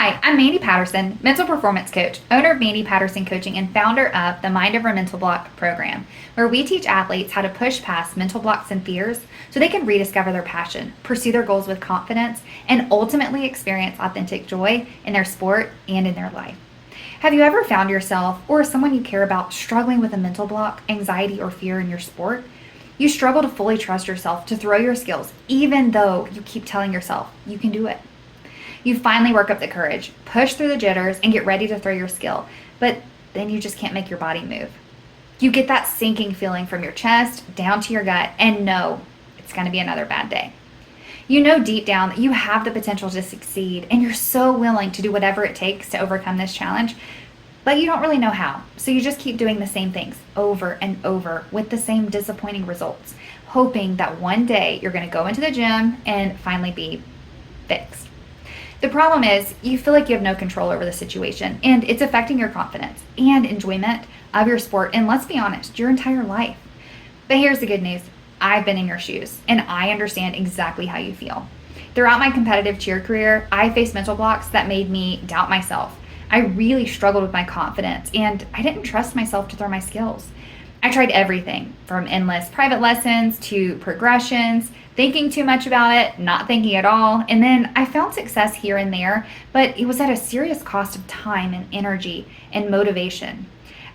Hi, I'm Mandy Patterson, mental performance coach, owner of Mandy Patterson Coaching, and founder of the Mind Over Mental Block program, where we teach athletes how to push past mental blocks and fears so they can rediscover their passion, pursue their goals with confidence, and ultimately experience authentic joy in their sport and in their life. Have you ever found yourself or someone you care about struggling with a mental block, anxiety, or fear in your sport? You struggle to fully trust yourself to throw your skills, even though you keep telling yourself you can do it. You finally work up the courage, push through the jitters, and get ready to throw your skill, but then you just can't make your body move. You get that sinking feeling from your chest down to your gut and know it's going to be another bad day. You know deep down that you have the potential to succeed, and you're so willing to do whatever it takes to overcome this challenge, but you don't really know how. So you just keep doing the same things over and over with the same disappointing results, hoping that one day you're going to go into the gym and finally be fixed. The problem is you feel like you have no control over the situation, and it's affecting your confidence and enjoyment of your sport, and let's be honest, your entire life. But here's the good news. I've been in your shoes, and I understand exactly how you feel. Throughout my competitive cheer career, I faced mental blocks that made me doubt myself. I really struggled with my confidence, and I didn't trust myself to throw my skills. I tried everything from endless private lessons to progressions, thinking too much about it, not thinking at all, and then I found success here and there, but it was at a serious cost of time and energy and motivation.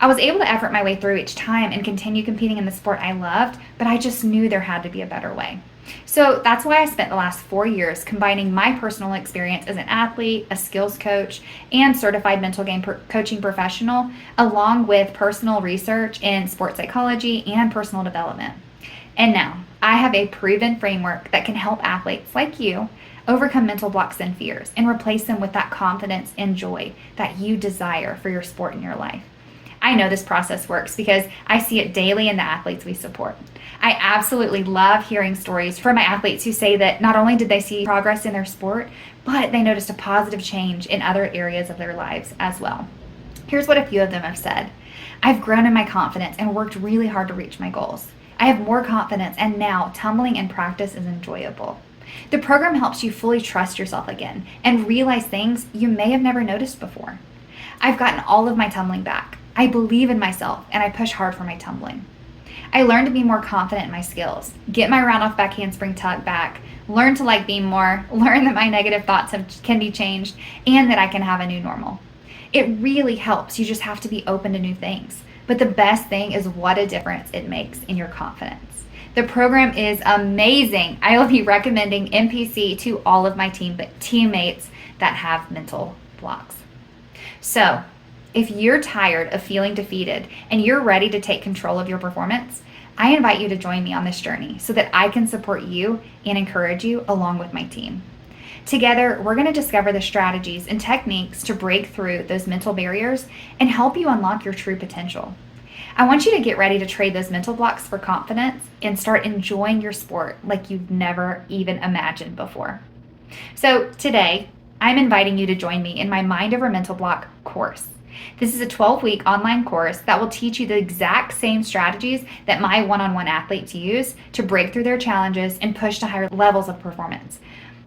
I was able to effort my way through each time and continue competing in the sport I loved, but I just knew there had to be a better way. So that's why I spent the last 4 years combining my personal experience as an athlete, a skills coach, and certified mental game coaching professional, along with personal research in sports psychology and personal development. And now I have a proven framework that can help athletes like you overcome mental blocks and fears and replace them with that confidence and joy that you desire for your sport and your life. I know this process works because I see it daily in the athletes we support. I absolutely love hearing stories from my athletes who say that not only did they see progress in their sport, but they noticed a positive change in other areas of their lives as well. Here's what a few of them have said. I've grown in my confidence and worked really hard to reach my goals. I have more confidence, and now tumbling in practice is enjoyable. The program helps you fully trust yourself again and realize things you may have never noticed before. I've gotten all of my tumbling back. I believe in myself, and I push hard for my tumbling. I learned to be more confident in my skills, get my round off back handspring tuck back, learn to like beam more, learn that my negative thoughts can be changed, and that I can have a new normal. It really helps. You just have to be open to new things. But the best thing is what a difference it makes in your confidence. The program is amazing. I will be recommending MPC to all of my teammates that have mental blocks. So, if you're tired of feeling defeated and you're ready to take control of your performance, I invite you to join me on this journey so that I can support you and encourage you along with my team. Together, we're going to discover the strategies and techniques to break through those mental barriers and help you unlock your true potential. I want you to get ready to trade those mental blocks for confidence and start enjoying your sport like you've never even imagined before. So today, I'm inviting you to join me in my Mind Over Mental Block course. This is a 12-week online course that will teach you the exact same strategies that my one-on-one athletes use to break through their challenges and push to higher levels of performance.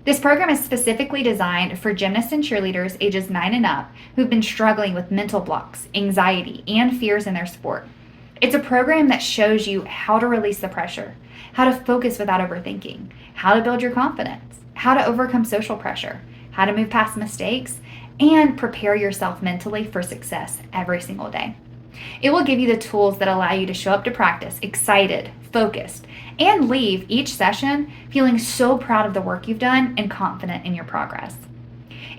This program is specifically designed for gymnasts and cheerleaders ages 9 and up who've been struggling with mental blocks, anxiety, and fears in their sport. It's a program that shows you how to release the pressure, how to focus without overthinking, how to build your confidence, how to overcome social pressure, how to move past mistakes, and prepare yourself mentally for success every single day. It will give you the tools that allow you to show up to practice excited, focused, and leave each session feeling so proud of the work you've done and confident in your progress.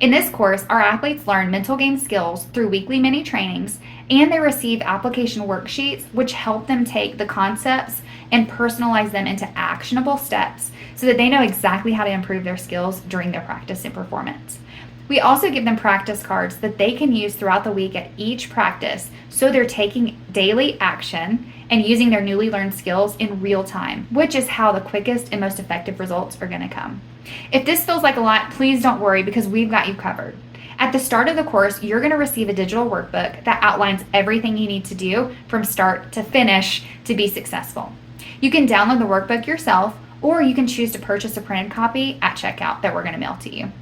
In this course, our athletes learn mental game skills through weekly mini trainings, and they receive application worksheets which help them take the concepts and personalize them into actionable steps so that they know exactly how to improve their skills during their practice and performance. We also give them practice cards that they can use throughout the week at each practice so they're taking daily action and using their newly learned skills in real time, which is how the quickest and most effective results are going to come. If this feels like a lot, please don't worry because we've got you covered. At the start of the course, you're going to receive a digital workbook that outlines everything you need to do from start to finish to be successful. You can download the workbook yourself, or you can choose to purchase a printed copy at checkout that we're going to mail to you.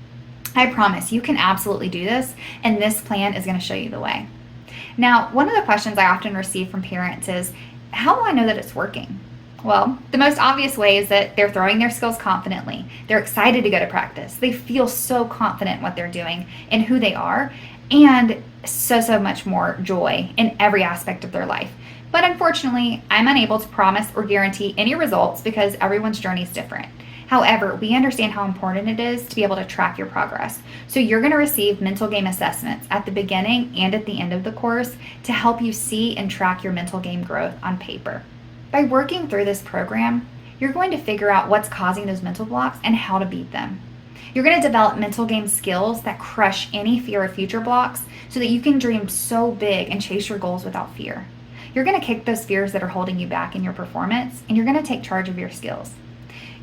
I promise you can absolutely do this, and this plan is going to show you the way. Now, one of the questions I often receive from parents is, how will I know that it's working? Well, the most obvious way is that they're throwing their skills confidently. They're excited to go to practice. They feel so confident in what they're doing and who they are, and so much more joy in every aspect of their life. But unfortunately, I'm unable to promise or guarantee any results because everyone's journey is different. However, we understand how important it is to be able to track your progress. So you're going to receive mental game assessments at the beginning and at the end of the course to help you see and track your mental game growth on paper. By working through this program, you're going to figure out what's causing those mental blocks and how to beat them. You're going to develop mental game skills that crush any fear of future blocks so that you can dream so big and chase your goals without fear. You're going to kick those fears that are holding you back in your performance, and you're going to take charge of your skills.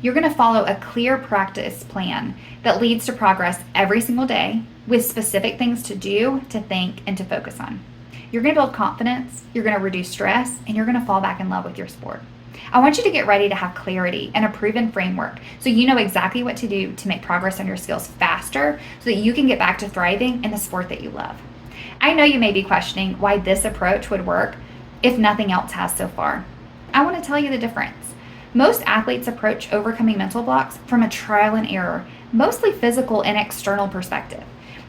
You're going to follow a clear practice plan that leads to progress every single day with specific things to do, to think, and to focus on. You're going to build confidence, you're going to reduce stress, and you're going to fall back in love with your sport. I want you to get ready to have clarity and a proven framework so you know exactly what to do to make progress on your skills faster so that you can get back to thriving in the sport that you love. I know you may be questioning why this approach would work if nothing else has so far. I want to tell you the difference. Most athletes approach overcoming mental blocks from a trial and error, mostly physical and external perspective.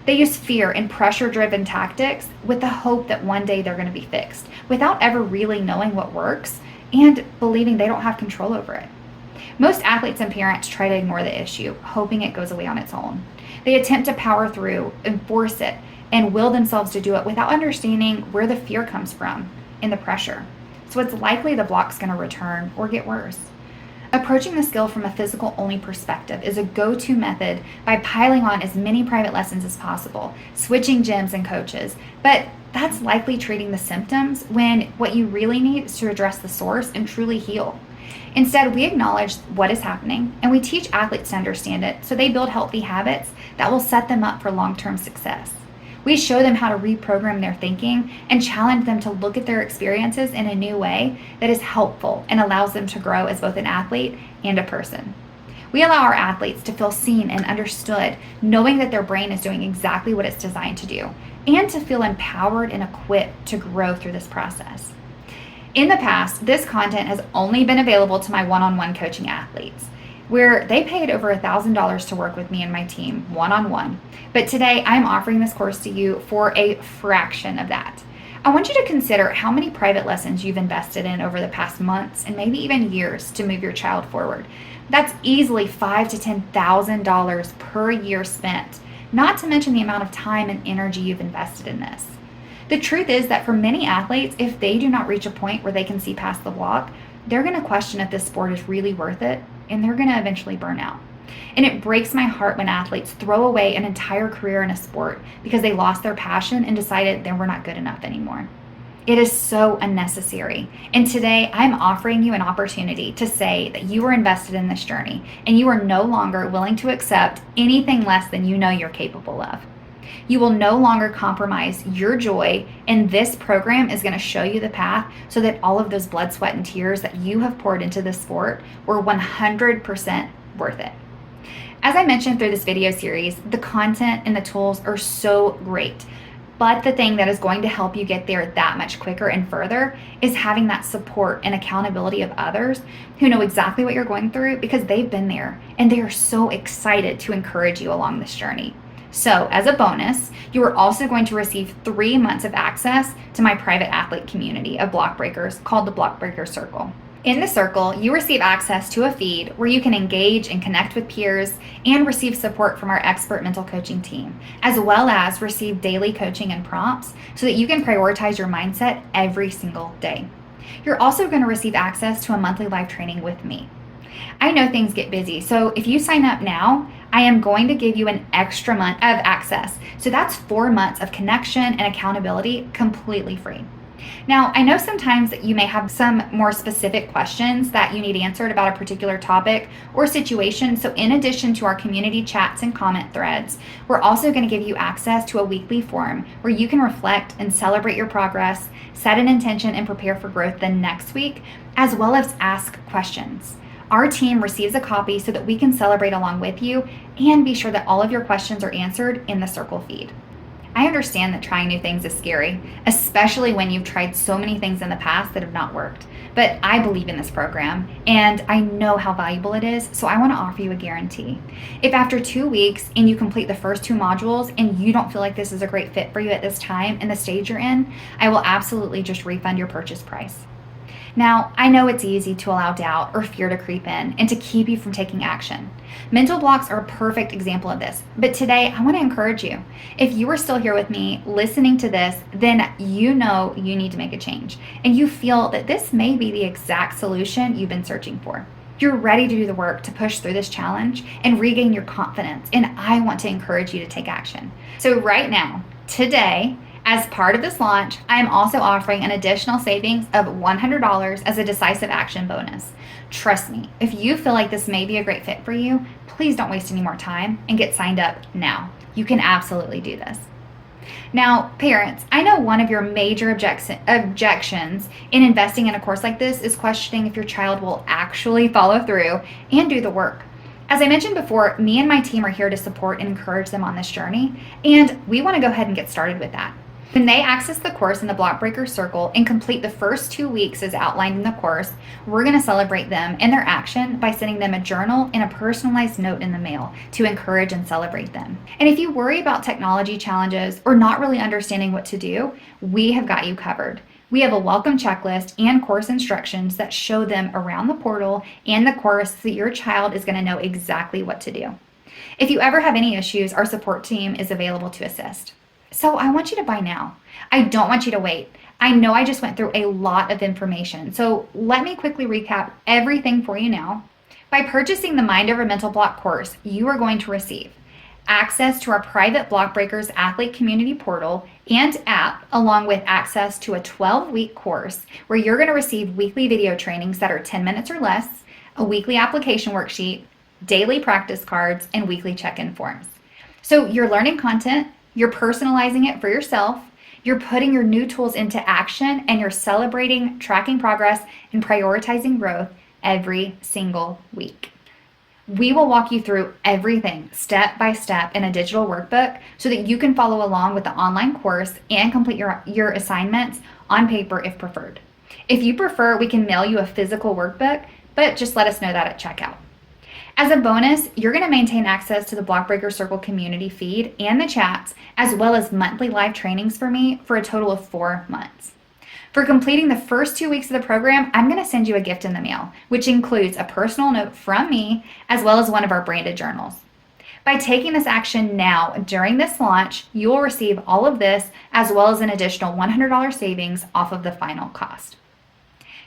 They use fear and pressure-driven tactics with the hope that one day they're going to be fixed, without ever really knowing what works and believing they don't have control over it. Most athletes and parents try to ignore the issue, hoping it goes away on its own. They attempt to power through, enforce it, and will themselves to do it without understanding where the fear comes from and the pressure. So it's likely the block's going to return or get worse. Approaching the skill from a physical-only perspective is a go-to method by piling on as many private lessons as possible, switching gyms and coaches, but that's likely treating the symptoms when what you really need is to address the source and truly heal. Instead, we acknowledge what is happening and we teach athletes to understand it so they build healthy habits that will set them up for long-term success. We show them how to reprogram their thinking and challenge them to look at their experiences in a new way that is helpful and allows them to grow as both an athlete and a person. We allow our athletes to feel seen and understood, knowing that their brain is doing exactly what it's designed to do, and to feel empowered and equipped to grow through this process. In the past, this content has only been available to my one-on-one coaching athletes, where they paid over $1,000 to work with me and my team one-on-one. But today I'm offering this course to you for a fraction of that. I want you to consider how many private lessons you've invested in over the past months and maybe even years to move your child forward. That's easily $5,000 to $10,000 per year spent, not to mention the amount of time and energy you've invested in this. The truth is that for many athletes, if they do not reach a point where they can see past the block, they're going to question if this sport is really worth it, and they're going to eventually burn out. And it breaks my heart when athletes throw away an entire career in a sport because they lost their passion and decided they were not good enough anymore. It is so unnecessary. And today I'm offering you an opportunity to say that you are invested in this journey and you are no longer willing to accept anything less than you know you're capable of. You will no longer compromise your joy, and this program is going to show you the path so that all of those blood, sweat, and tears that you have poured into this sport were 100% worth it. As I mentioned through this video series, the content and the tools are so great, but the thing that is going to help you get there that much quicker and further is having that support and accountability of others who know exactly what you're going through because they've been there and they are so excited to encourage you along this journey. So as a bonus, you are also going to receive 3 months of access to my private athlete community of block breakers called the Block Breaker Circle. In the circle, you receive access to a feed where you can engage and connect with peers and receive support from our expert mental coaching team, as well as receive daily coaching and prompts so that you can prioritize your mindset every single day. You're also going to receive access to a monthly live training with me. I know things get busy, so if you sign up now, I am going to give you an extra month of access. So that's 4 months of connection and accountability completely free. Now, I know sometimes that you may have some more specific questions that you need answered about a particular topic or situation. So in addition to our community chats and comment threads, we're also going to give you access to a weekly forum where you can reflect and celebrate your progress, set an intention, and prepare for growth the next week, as well as ask questions. Our team receives a copy so that we can celebrate along with you and be sure that all of your questions are answered in the Circle feed. I understand that trying new things is scary, especially when you've tried so many things in the past that have not worked. But I believe in this program and I know how valuable it is, so I want to offer you a guarantee. If after 2 weeks and you complete the first 2 modules and you don't feel like this is a great fit for you at this time and the stage you're in, I will absolutely just refund your purchase price. Now, I know it's easy to allow doubt or fear to creep in and to keep you from taking action. Mental blocks are a perfect example of this, but today I want to encourage you. If you are still here with me listening to this, then you know you need to make a change and you feel that this may be the exact solution you've been searching for. You're ready to do the work to push through this challenge and regain your confidence, and I want to encourage you to take action. So right now, today, as part of this launch, I am also offering an additional savings of $100 as a decisive action bonus. Trust me, if you feel like this may be a great fit for you, please don't waste any more time and get signed up now. You can absolutely do this. Now, parents, I know one of your major objections in investing in a course like this is questioning if your child will actually follow through and do the work. As I mentioned before, me and my team are here to support and encourage them on this journey, and we want to go ahead and get started with that. When they access the course in the Block Breaker Circle and complete the first 2 weeks as outlined in the course, we're going to celebrate them and their action by sending them a journal and a personalized note in the mail to encourage and celebrate them. And if you worry about technology challenges or not really understanding what to do, we have got you covered. We have a welcome checklist and course instructions that show them around the portal and the course so that your child is going to know exactly what to do. If you ever have any issues, our support team is available to assist. So I want you to buy now. I don't want you to wait. I know I just went through a lot of information, so let me quickly recap everything for you now. By purchasing the Mind Over Mental Block course, you are going to receive access to our private Block Breakers athlete community portal and app, along with access to a 12-week course where you're going to receive weekly video trainings that are 10 minutes or less, a weekly application worksheet, daily practice cards, and weekly check-in forms. So you're learning content, you're personalizing it for yourself, you're putting your new tools into action, and you're celebrating, tracking progress, and prioritizing growth every single week. We will walk you through everything step by step in a digital workbook so that you can follow along with the online course and complete your assignments on paper if preferred. If you prefer, we can mail you a physical workbook, but just let us know that at checkout. As a bonus, you're going to maintain access to the Block Breaker Circle community feed and the chats, as well as monthly live trainings for me for a total of 4 months. For completing the first 2 weeks of the program, I'm going to send you a gift in the mail, which includes a personal note from me, as well as one of our branded journals. By taking this action now during this launch, you will receive all of this, as well as an additional $100 savings off of the final cost.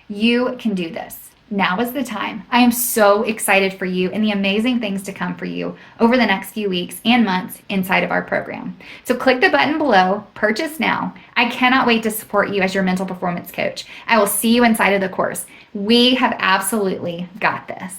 You can do this. Now is the time. I am so excited for you and the amazing things to come for you over the next few weeks and months inside of our program. So click the button below, purchase now. I cannot wait to support you as your mental performance coach. I will see you inside of the course. We have absolutely got this.